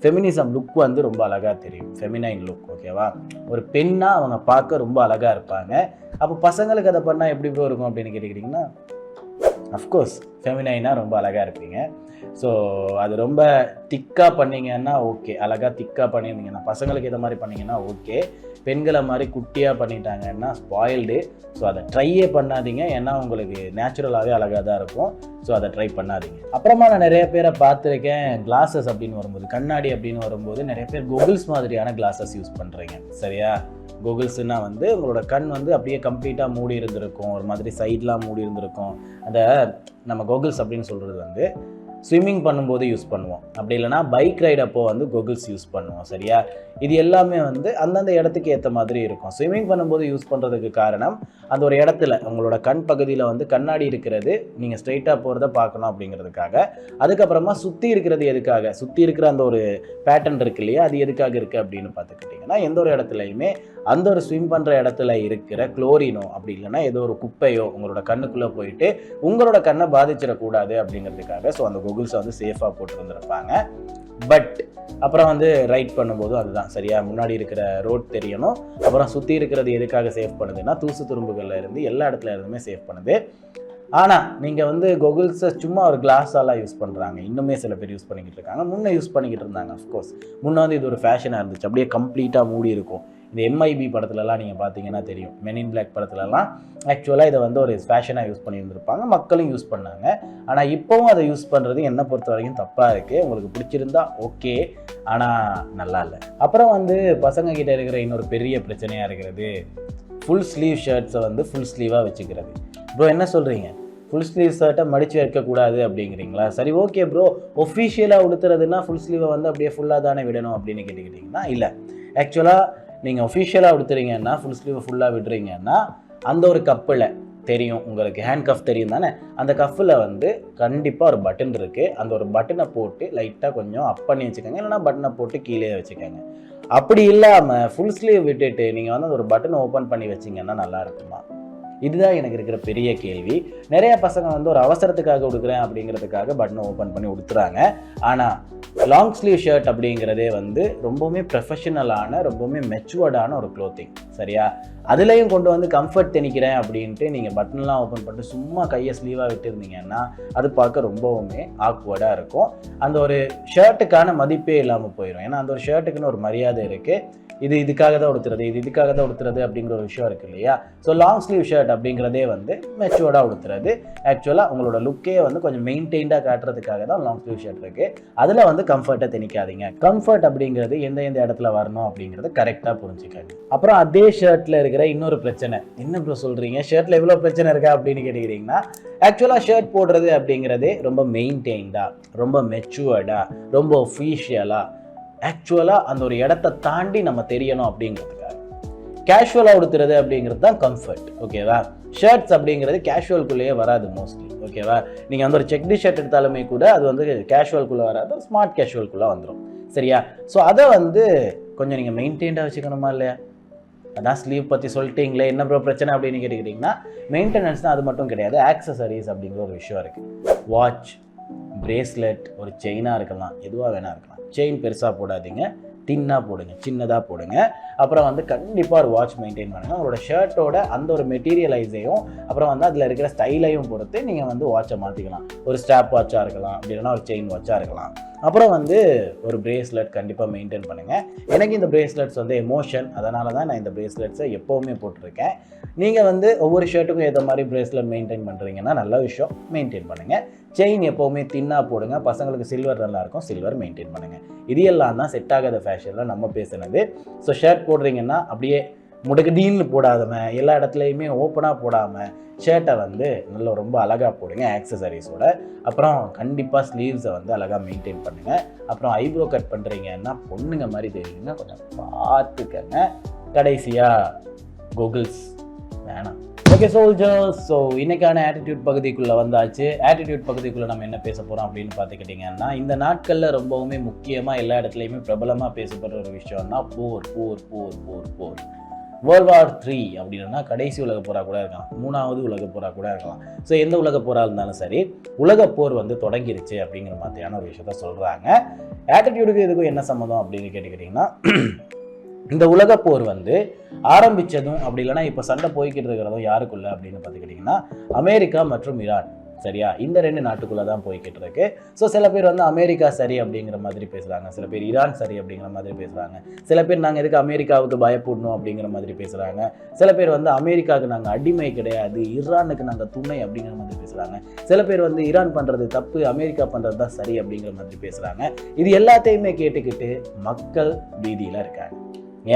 ஃபெமினிசம் லுக் வந்து ரொம்ப அழகாக தெரியும், ஃபெமினைன் லுக். ஓகேவா? ஒரு பெண்ணாக அவங்க பார்க்க ரொம்ப அழகாக இருப்பாங்க. அப்போ பசங்களுக்கு அதை பண்ணால் எப்படி ப்ரோ இருக்கும் அப்படின்னு கேட்டுக்கிட்டிங்கன்னா அஃப்கோர்ஸ் ஃபெமினைனாக ரொம்ப அழகாக இருப்பீங்க. ஸோ அது ரொம்ப திக்காக பண்ணிங்கன்னா ஓகே, அழகாக திக்காக பண்ணியிருந்தீங்கன்னா பசங்களுக்கு இதை மாதிரி பண்ணிங்கன்னா ஓகே. பெண்களை மாதிரி குட்டியாக பண்ணிட்டாங்கன்னா ஸ்பாயில்டு. ஸோ அதை ட்ரையே பண்ணாதீங்க, ஏன்னா உங்களுக்கு நேச்சுரலாகவே அழகாக தான் இருக்கும். ஸோ அதை ட்ரை பண்ணாதீங்க. அப்புறமா நான் நிறைய பேரை பார்த்துருக்கேன், கிளாஸஸ் அப்படின்னு வரும்போது, கண்ணாடி அப்படின்னு வரும்போது நிறைய பேர் கோகுல்ஸ் மாதிரியான கிளாஸஸ் யூஸ் பண்ணுறீங்க. சரியா? கோகுல்ஸ்னால் வந்து உங்களோட கண் வந்து அப்படியே கம்ப்ளீட்டாக மூடி இருந்திருக்கும், ஒரு மாதிரி சைட்லாம் மூடி இருந்திருக்கும். அந்த நம்ம கோகுல்ஸ் அப்படின்னு சொல்கிறது வந்து ஸ்விம்மிங் பண்ணும்போது யூஸ் பண்ணுவோம், அப்படி இல்லைனா பைக் ரைட் அப்போ வந்து கோகுல்ஸ் யூஸ் பண்ணுவோம். சரியா? இது எல்லாமே வந்து அந்தந்த இடத்துக்கு ஏற்ற மாதிரி இருக்கும். ஸ்விம்மிங் பண்ணும்போது யூஸ் பண்ணுறதுக்கு காரணம் அந்த ஒரு இடத்துல உங்களோட கண் பகுதியில் வந்து கண்ணாடி இருக்கிறது, நீங்கள் ஸ்ட்ரைட்டாக போகிறத பார்க்கணும் அப்படிங்கிறதுக்காக. அதுக்கப்புறமா சுற்றி இருக்கிறது எதுக்காக, சுற்றி இருக்கிற அந்த ஒரு பேட்டர்ன் இருக்கு இல்லையா, அது எதுக்காக இருக்குது அப்படின்னு பார்த்துக்கிட்டிங்கன்னா எந்த ஒரு இடத்துலையுமே அந்த ஒரு ஸ்விம் பண்ணுற இடத்துல இருக்கிற குளோரினோ அப்படி இல்லைனா ஏதோ ஒரு குப்பையோ உங்களோட கண்ணுக்குள்ளே போயிட்டு உங்களோட கண்ணை பாதிச்சிடக்கூடாது அப்படிங்கிறதுக்காக ஸோ அந்த கோகுல்ஸை வந்து சேஃபாக போட்டுருந்துருப்பாங்க. பட் அப்புறம் வந்து ரைட் பண்ணும்போது அதுதான் சரியா, முன்னாடி இருக்கிற ரோட் தெரியணும், அப்புறம் சுற்றி இருக்கிறது எதுக்காக சேஃப் பண்ணுதுன்னா தூசு துரும்புகளில் இருந்து எல்லா இடத்துல இருந்துமே சேஃப் பண்ணுது. ஆனால் நீங்கள் வந்து கோகுல்ஸை சும்மா ஒரு கிளாஸாலாம் யூஸ் பண்ணுறாங்க, இன்னுமே சில பேர் யூஸ் பண்ணிக்கிட்டு இருக்காங்க. முன்னே யூஸ் பண்ணிக்கிட்டு இருந்தாங்க. அஃப்கோர்ஸ் முன்னே வந்து இது ஒரு ஃபேஷனாக இருந்துச்சு, அப்படியே கம்ப்ளீட்டாக மூடி இருக்கும். இந்த MIB படத்துலலாம் நீங்கள் பார்த்தீங்கன்னா தெரியும், Men in Black படத்துலலாம் ஆக்சுவலாக இதை வந்து ஒரு ஃபேஷனாக யூஸ் பண்ணியிருந்திருப்பாங்க, மக்களும் யூஸ் பண்ணாங்க. ஆனால் இப்போவும் அதை யூஸ் பண்ணுறது என்னை பொறுத்த வரைக்கும் தப்பாக இருக்குது. உங்களுக்கு பிடிச்சிருந்தா ஓகே, ஆனால் நல்லா இல்லை. அப்புறம் வந்து பசங்க கிட்ட இருக்கிற இன்னொரு பெரிய பிரச்சனையாக இருக்கிறது ஃபுல் ஸ்லீவ் ஷர்ட்ஸை வந்து ஃபுல் ஸ்லீவாக வச்சுக்கிறது. ப்ரோ என்ன சொல்கிறீங்க, ஃபுல் ஸ்லீவ் ஷர்ட்டை மடித்து வைக்கக்கூடாது அப்படிங்கிறீங்களா? சரி ஓகே ப்ரோ, ஒஃபிஷியலாக உடுத்துறதுன்னா ஃபுல் ஸ்லீவை வந்து அப்படியே ஃபுல்லாக தானே விடணும் அப்படின்னு கேட்டுக்கிட்டிங்கன்னா இல்லை. ஆக்சுவலாக நீங்கள் ஒஃபிஷியலாக உடுத்துறீங்கன்னா ஃபுல் ஸ்லீவை ஃபுல்லாக விடுறீங்கன்னா அந்த ஒரு கப்பில் தெரியும் உங்களுக்கு, ஹேண்ட் கஃப் தெரியும் தானே, அந்த கஃப்பில் வந்து கண்டிப்பாக ஒரு பட்டன் இருக்குது. அந்த ஒரு பட்டனை போட்டு லைட்டாக கொஞ்சம் அப் பண்ணி வச்சுக்கோங்க, இல்லைனா பட்டனை போட்டு கீழே வச்சுக்கோங்க. அப்படி இல்லாமல் ஃபுல் ஸ்லீவ் விட்டுட்டு நீங்கள் வந்து அந்த ஒரு பட்டனை ஓப்பன் பண்ணி வச்சிங்கன்னா நல்லா இருக்குமா? இதுதான் எனக்கு இருக்கிற பெரிய கேள்வி. நிறைய பசங்க வந்து ஒரு அவசரத்துக்காக உடுக்கிறேன் அப்படிங்கிறதுக்காக பட்டனை ஓப்பன் பண்ணி உடுத்துறாங்க. ஆனால் லாங் ஸ்லீவ் ஷர்ட் அப்படிங்கிறதே வந்து ரொம்பவுமே ப்ரொஃபஷனலான ரொம்பவுமே மெச்சுவர்டான ஒரு க்ளோத்திங், சரியா? அதுலேயும் கொண்டு வந்து கம்ஃபர்ட் திணிக்கிறேன் அப்படின்ட்டு நீங்கள் பட்டன்லாம் ஓப்பன் பண்ணிட்டு சும்மா கையை ஸ்லீவாக விட்டுருந்தீங்கன்னா அது பார்க்க ரொம்பவுமே ஆக்வர்டாக இருக்கும். அந்த ஒரு ஷர்ட்டுக்கான மதிப்பே இல்லாமல் போயிடும். ஏன்னா அந்த ஒரு ஷர்ட்டுக்குன்னு ஒரு மரியாதை இருக்குது. இதுக்காக தான் உடுத்துறது அப்படிங்கிற ஒரு விஷயம் இருக்குது இல்லையா? ஸோ லாங் ஸ்லீவ் ஷர்ட் அப்படிங்கிறதே வந்து மெச்சுவர்டாக உடுத்துறது. ஆக்சுவலாக உங்களோட லுக்கே வந்து கொஞ்சம் மெயின்டைன்டாக காட்டுறதுக்காக தான் லாங் ஸ்லீவ் ஷர்ட் இருக்குது. அதில் வந்து கம்ஃபர்ட்டை திணிக்காதீங்க. கம்ஃபர்ட் அப்படிங்கிறது எந்த இடத்துல வரணும் அப்படிங்கிறது கரெக்டாக புரிஞ்சுக்காங்க. அப்புறம் அதே ஷர்ட்டில் இருக்கிற இன்னொரு பிரச்சனை, என்ன ப்ரோ சொல்கிறீங்க, ஷர்ட்டில் எவ்வளோ பிரச்சனை இருக்கா அப்படின்னு கேட்டுக்கிறீங்கன்னா, ஆக்சுவலாக ஷர்ட் போடுறது அப்படிங்கிறதே ரொம்ப மெயின்டைன்டாக, ரொம்ப மெச்சுவர்டாக, ரொம்ப ஒஃபீஷியலாக, ஆக்சுவலாக அந்த ஒரு இடத்த தாண்டி நம்ம தெரியணும் அப்படிங்கிறதுக்காக. கேஷுவலாக உடுத்துறது அப்படிங்கிறது தான் கம்ஃபர்ட், ஓகேவா? ஷர்ட்ஸ் அப்படிங்கிறது கேஷுவல்குள்ளேயே வராது மோஸ்ட்லி, ஓகேவா? நீங்கள் வந்து ஒரு செக்டி ஷர்ட் எடுத்தாலுமே கூட அது வந்து கேஷுவல்குள்ளே வராது, ஸ்மார்ட் கேஷுவல்குள்ளே வந்துடும், சரியா? ஸோ அதை வந்து கொஞ்சம் நீங்கள் மெயின்டைன்டாக வச்சுக்கணுமா இல்லையா? அதான் ஸ்லீவ் பற்றி சொல்லிட்டீங்களே, என்ன ப்ரோ பிரச்சனை அப்படின்னு கேட்டுக்கிட்டிங்கன்னா, மெயின்டெனன்ஸ் தான். அது மட்டும் கிடையாது, ஆக்சசரிஸ் அப்படிங்கிற ஒரு விஷயம் இருக்குது. வாட்ச், பிரேஸ்லெட், ஒரு செயினாக இருக்கலாம், எதுவாக வேணா இருக்கலாம். செயின் பெருசாக போடாதீங்க, தின்னாக போடுங்க, சின்னதாக போடுங்க. அப்புறம் வந்து கண்டிப்பாக ஒரு வாட்ச் மெயின்டைன் பண்ணுங்கள். உங்களோட ஷர்ட்டோட அந்த ஒரு மெட்டீரியலைஸையும் அப்புறம் வந்து அதில் இருக்கிற ஸ்டைலையும் பொறுத்து நீங்கள் வந்து வாட்சை மாற்றிக்கலாம். ஒரு ஸ்டாப் வாட்சாக இருக்கலாம், அப்படி இல்லைனா ஒரு செயின் வாட்சாக இருக்கலாம். அப்புறம் வந்து ஒரு பிரேஸ்லெட் கண்டிப்பாக மெயின்டைன் பண்ணுங்கள். எனக்கு இந்த பிரேஸ்லெட்ஸ் வந்து எமோஷன், அதனால தான் நான் இந்த பிரேஸ்லெட்ஸை எப்போவுமே போட்டிருக்கேன். நீங்கள் வந்து ஒவ்வொரு ஷர்ட்டுக்கும் ஏற்ற மாதிரி பிரேஸ்லெட் மெயின்டைன் பண்ணுறீங்கன்னா நல்ல விஷயம், மெயின்டைன் பண்ணுங்கள். செயின் எப்போவுமே தின்னாக போடுங்க. பசங்களுக்கு சில்வர் நல்லாயிருக்கும், சில்வர் மெயின்டைன் பண்ணுங்கள். இது எல்லாம் தான் செட் ஆகாத ஃபேஷனில் நம்ம பேசுனது. ஸோ ஷர்ட் போடுறீங்கன்னா அப்படியே முடுக்கடின்னு போடாதம, எல்லா இடத்துலையுமே ஓப்பனாக போடாமல் ஷர்ட்டை வந்து நல்லா ரொம்ப அழகாக போடுங்க ஆக்சசரிஸோட. அப்புறம் கண்டிப்பாக ஸ்லீவ்ஸை வந்து அழகாக மெயின்டைன் பண்ணுங்கள். அப்புறம் ஐப்ரோ கட் பண்ணுறீங்கன்னா பொண்ணுங்க மாதிரி தெரியுங்க, கொஞ்சம் பார்த்துக்கங்க. கடைசியாக கோகுல்ஸ் வேணாம். ஓகே சோல்ஜர்ஸ், ஸோ இன்னைக்கான ஆட்டிடியூட் பகுதிக்குள்ளே வந்தாச்சு. ஆட்டிடியூட் பகுதிக்குள்ளே நம்ம என்ன பேச போகிறோம் அப்படின்னு பார்த்துக்கிட்டிங்கன்னா, இந்த நாட்களில் ரொம்பவுமே முக்கியமாக எல்லா இடத்துலையுமே பிரபலமாக பேசப்படுற ஒரு விஷயம்னா போர். வேர்ல்ட் வார் 3 அப்படின்னா கடைசி உலக போராக கூட இருக்கலாம், 3வது உலக போராக கூட இருக்கலாம். ஸோ எந்த உலக போராக இருந்தாலும் சரி, உலக போர் வந்து தொடங்கிருச்சு அப்படிங்கிற மாதிரியான ஒரு விஷயத்த சொல்கிறாங்க. ஆட்டிடியூடுக்கு இதுக்கும் என்ன சம்மந்தம் அப்படின்னு கேட்டுக்கிட்டிங்கன்னா, இந்த உலக போர் வந்து ஆரம்பித்ததும் அப்படி இல்லைனா இப்போ சண்டை போய்கிட்டு இருக்கிறதும் யாருக்குள்ள அப்படின்னு பார்த்துக்கிட்டிங்கன்னா, அமெரிக்கா மற்றும் ஈரான், சரியா? இந்த 2 நாட்டுக்குள்ளே தான் போய்கிட்டு இருக்கு. ஸோ சில பேர் வந்து அமெரிக்கா சரி அப்படிங்கிற மாதிரி பேசுகிறாங்க, சில பேர் ஈரான் சரி அப்படிங்கிற மாதிரி பேசுகிறாங்க, சில பேர் நாங்கள் எதுக்கு அமெரிக்காவுக்கு பயப்படணும் அப்படிங்கிற மாதிரி பேசுகிறாங்க, சில பேர் வந்து அமெரிக்காவுக்கு நாங்கள் அடிமை கிடையாது, ஈரானுக்கு நாங்கள் துணை அப்படிங்கிற மாதிரி பேசுகிறாங்க, சில பேர் வந்து ஈரான் பண்ணுறது தப்பு, அமெரிக்கா பண்ணுறது தான் சரி அப்படிங்கிற மாதிரி பேசுகிறாங்க. இது எல்லாத்தையுமே கேட்டுக்கிட்டு மக்கள் பீதியில் இருக்காங்க.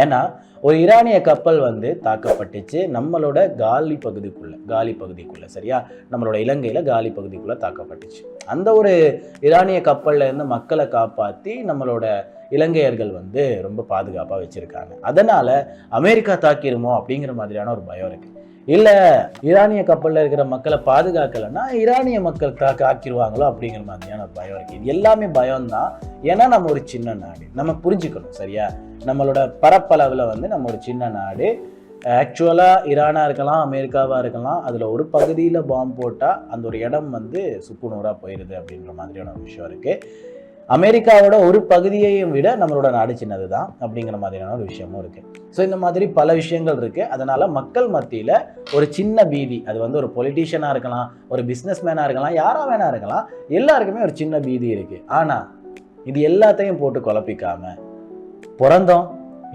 ஏன்னா ஒரு ஈரானிய கப்பல் வந்து தாக்கப்பட்டுச்சு நம்மளோட காலி பகுதிக்குள்ள, சரியா? நம்மளோட இலங்கையில் காலி பகுதிக்குள்ளே தாக்கப்பட்டுச்சு. அந்த ஒரு ஈரானிய கப்பலில் இருந்து மக்களை காப்பாற்றி நம்மளோட இலங்கையர்கள் வந்து ரொம்ப பாதுகாப்பாக வச்சுருக்காங்க. அதனால் அமெரிக்கா தாக்கிருமோ அப்படிங்கிற மாதிரியான ஒரு பயம் இருக்குது. இல்லை ஈரானிய கப்பலில் இருக்கிற மக்களை பாதுகாக்கலைன்னா ஈரானிய மக்கள் ஆக்கிடுவாங்களோ அப்படிங்கிற மாதிரியான ஒரு பயம் இருக்குது. இது எல்லாமே பயம்தான். ஏன்னா நம்ம ஒரு சின்ன நாடு, நம்ம புரிஞ்சுக்கணும், சரியா? நம்மளோட பரப்பளவில் வந்து நம்ம ஒரு சின்ன நாடு. ஆக்சுவலாக ஈரானாக இருக்கலாம், அமெரிக்காவாக இருக்கலாம், அதில் ஒரு பகுதியில் பாம்பு போட்டால் அந்த ஒரு இடம் வந்து சுக்குநூறாக போயிடுது அப்படின்ற மாதிரியான ஒரு விஷயம் இருக்குது. அமெரிக்காவோட ஒரு பகுதியையும் விட நம்மளோட நாடு சின்னது தான் அப்படிங்கிற மாதிரியான ஒரு விஷயமும் இருக்குது. ஸோ இந்த மாதிரி பல விஷயங்கள் இருக்குது. அதனால் மக்கள் மத்தியில் ஒரு சின்ன பீதி, அது வந்து ஒரு பொலிட்டீஷியனாக இருக்கலாம், ஒரு பிஸ்னஸ் மேனாக இருக்கலாம், யாராக வேணா இருக்கலாம், எல்லாருக்குமே ஒரு சின்ன பீதி இருக்குது. ஆனால் இது எல்லாத்தையும் போட்டு குழப்பிக்காமல் பிறந்தோம்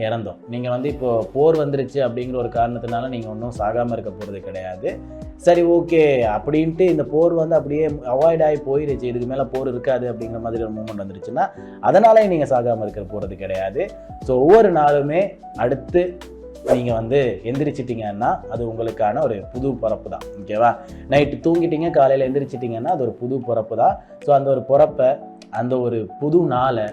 இறந்தோம். நீங்கள் வந்து இப்போ போர் வந்துருச்சு அப்படிங்கிற ஒரு காரணத்தினால நீங்கள் ஒன்றும் சாகாமல் இருக்க போகிறது கிடையாது. சரி ஓகே அப்படின்ட்டு இந்த போர் வந்து அப்படியே அவாய்ட் ஆகி போயிடுச்சு, இதுக்கு மேலே போர் இருக்காது அப்படிங்கிற மாதிரி ஒரு மூமெண்ட் வந்துருச்சுன்னா அதனாலே நீங்கள் சாகாமல் இருக்க போகிறது கிடையாது. ஸோ ஒவ்வொரு நாளுமே அடுத்து நீங்கள் வந்து எந்திரிச்சிட்டிங்கன்னா அது உங்களுக்கான ஒரு புது பிறப்பு தான், ஓகேவா? நைட்டு தூங்கிட்டீங்க, காலையில் எந்திரிச்சிட்டிங்கன்னா அது ஒரு புது பிறப்பு தான். ஸோ அந்த ஒரு பிறப்பை, அந்த ஒரு புது நாளை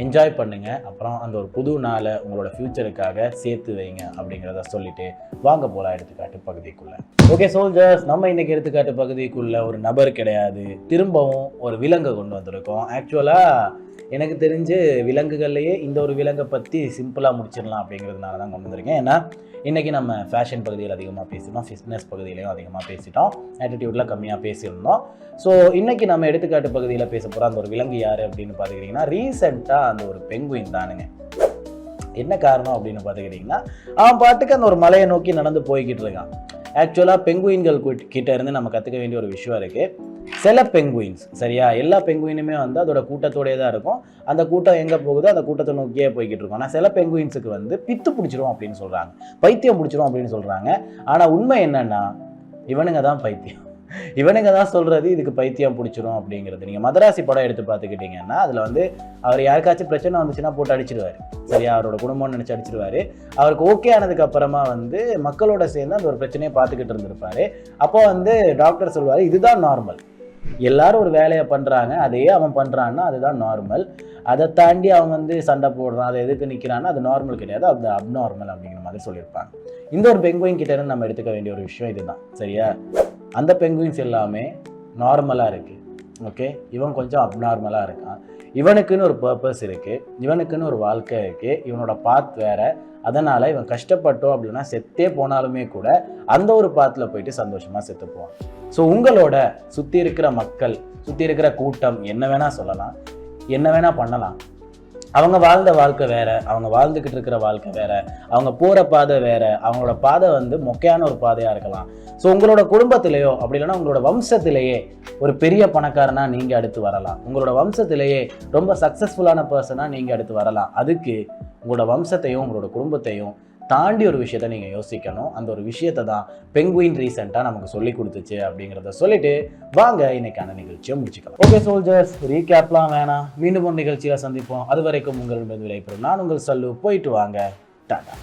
என்ஜாய் பண்ணுங்க. அப்புறம் அந்த ஒரு புது நாளை உங்களோட ஃபியூச்சருக்காக சேர்த்து வைங்க அப்படிங்கிறத சொல்லிட்டு வாங்க போகலாம் எடுத்துக்காட்டு பகுதிக்குள்ள. ஓகே சோல்ஜர்ஸ், நம்ம இன்னைக்கு எடுத்துக்காட்டு பகுதிக்குள்ள ஒரு நபர் கிடையாது, திரும்பவும் ஒரு விலங்கை கொண்டு வந்திருக்கோம். ஆக்சுவலாக எனக்கு தெரிஞ்சு விலங்குகள்லேயே இந்த ஒரு விலங்கை பற்றி சிம்பிளாக முடிச்சிடலாம் அப்படிங்கிறதுனால தான் கொண்டு வந்திருக்கேன். ஏன்னா இன்றைக்கி நம்ம ஃபேஷன் பகுதியில் அதிகமாக பேசிட்டோம், ஃபிட்னஸ் பகுதியிலையும் அதிகமாக பேசிட்டோம், ஆட்டிடியூடில் கம்மியாக பேசியிருந்தோம். ஸோ இன்றைக்கி நம்ம எடுத்துக்காட்டு பகுதியில் பேச போகிற அந்த ஒரு விலங்கு யார் அப்படின்னு பார்த்துக்கிட்டிங்கன்னா ரீசெண்டாக அந்த ஒரு பெங்குயின் தானுங்க. என்ன காரணம் அப்படின்னு பார்த்துக்கிட்டிங்கன்னா அவன் பாட்டுக்கு அந்த ஒரு மலையை நோக்கி நடந்து போய்கிட்டு இருக்கான். ஆக்சுவலாக பெங்குயின்கள் கிட்ட இருந்து நம்ம கற்றுக்க வேண்டிய ஒரு விஷயம் இருக்குது. சில பெங்குயின்ஸ் சரியா, எல்லா பெங்குயினுமே வந்து அதோட கூட்டத்தோடயே தான் இருக்கும். அந்த கூட்டம் எங்கே போகுதோ அந்த கூட்டத்தை நோக்கியே போய்கிட்டு இருக்கும். ஆனால் சில பெங்குயின்ஸுக்கு வந்து பித்து பிடிச்சிரும் அப்படின்னு சொல்கிறாங்க, பைத்தியம் பிடிச்சிரும் அப்படின்னு சொல்கிறாங்க. ஆனால் உண்மை என்னன்னா இவனுங்க தான் பைத்தியம். இவனுங்க தான் சொல்கிறது இதுக்கு பைத்தியம் பிடிச்சிரும் அப்படிங்கிறது. நீங்கள் மதராசி படம் எடுத்து பார்த்துக்கிட்டிங்கன்னா அதில் வந்து அவர் யாருக்காச்சும் பிரச்சனை வந்துச்சுன்னா போட்டு அடிச்சிடுவார் சரியா, அவரோட குடும்பம்னு நினச்சி அடிச்சிடுவார். அவருக்கு ஓகே ஆனதுக்கு அப்புறமா வந்து மக்களோட சேர்ந்து அந்த ஒரு பிரச்சனையை பார்த்துக்கிட்டு இருந்திருப்பார். அப்போ வந்து டாக்டர் சொல்வார் இதுதான் நார்மல், எல்லாரும் ஒரு வேலையை பண்ணுறாங்க அதையே அவன் பண்ணுறான்னா அதுதான் நார்மல், அதை தாண்டி அவன் வந்து சண்டை போடுறான் அதை எதுக்கு நிற்கிறான்னா அது நார்மல் கிடையாது, அது அப்நார்மல் அப்படிங்கிற மாதிரி சொல்லியிருப்பாங்க. இந்த ஒரு பெங்குயின் கிட்ட இருந்து நம்ம எடுத்துக்க வேண்டிய ஒரு விஷயம் இதுதான் சரியா. அந்த பெங்குயின்ஸ் எல்லாமே நார்மலாக இருக்குது, ஓகே, இவன் கொஞ்சம் அப்நார்மலாக இருக்கான். இவனுக்குன்னு ஒரு பர்பஸ் இருக்குது, இவனுக்குன்னு ஒரு வாழ்க்கை இருக்குது, இவனோட பாத் வேறு. அதனால் இவன் கஷ்டப்பட்டோம் அப்படின்னா செத்தே போனாலுமே கூட அந்த ஒரு பாத்தில் போயிட்டு சந்தோஷமாக செத்து போவான். ஸோ உங்களோட சுற்றி இருக்கிற மக்கள், சுற்றி இருக்கிற கூட்டம் என்ன வேணால் சொல்லலாம், என்ன வேணால் பண்ணலாம். அவங்க வாழ்ந்த வாழ்க்கை வேறு, அவங்க வாழ்ந்துக்கிட்டு இருக்கிற வாழ்க்கை வேறு, அவங்க போகிற பாதை வேறு, அவங்களோட பாதை வந்து மொக்கையான ஒரு பாதையாக இருக்கலாம். ஸோ உங்களோட குடும்பத்திலேயோ அப்படி இல்லைன்னா உங்களோட வம்சத்திலேயே ஒரு பெரிய பணக்காரனாக நீங்கள் அடுத்து வரலாம், உங்களோட வம்சத்திலேயே ரொம்ப சக்ஸஸ்ஃபுல்லான பர்சனாக நீங்கள் அடுத்து வரலாம். அதுக்கு உங்களோட வம்சத்தையும் உங்களோட குடும்பத்தையும் தாண்டி ஒரு விஷயத்த நீங்கள் யோசிக்கணும். அந்த ஒரு விஷயத்தை தான் பெங்குயின் ரீசெண்டாக நமக்கு சொல்லி கொடுத்துச்சு அப்படிங்கிறத சொல்லிட்டு வாங்க இன்னைக்கான நிகழ்ச்சியை முடிச்சுக்கலாம். ஓகே சோல்ஜர்ஸ், ரீகேப்லாம் வேணாம், மீண்டும் ஒரு நிகழ்ச்சியில் சந்திப்போம். அது வரைக்கும் உங்களிடம் விடைபெறும் நான் உங்கள் சல்லு. போயிட்டு வாங்க, டாடா.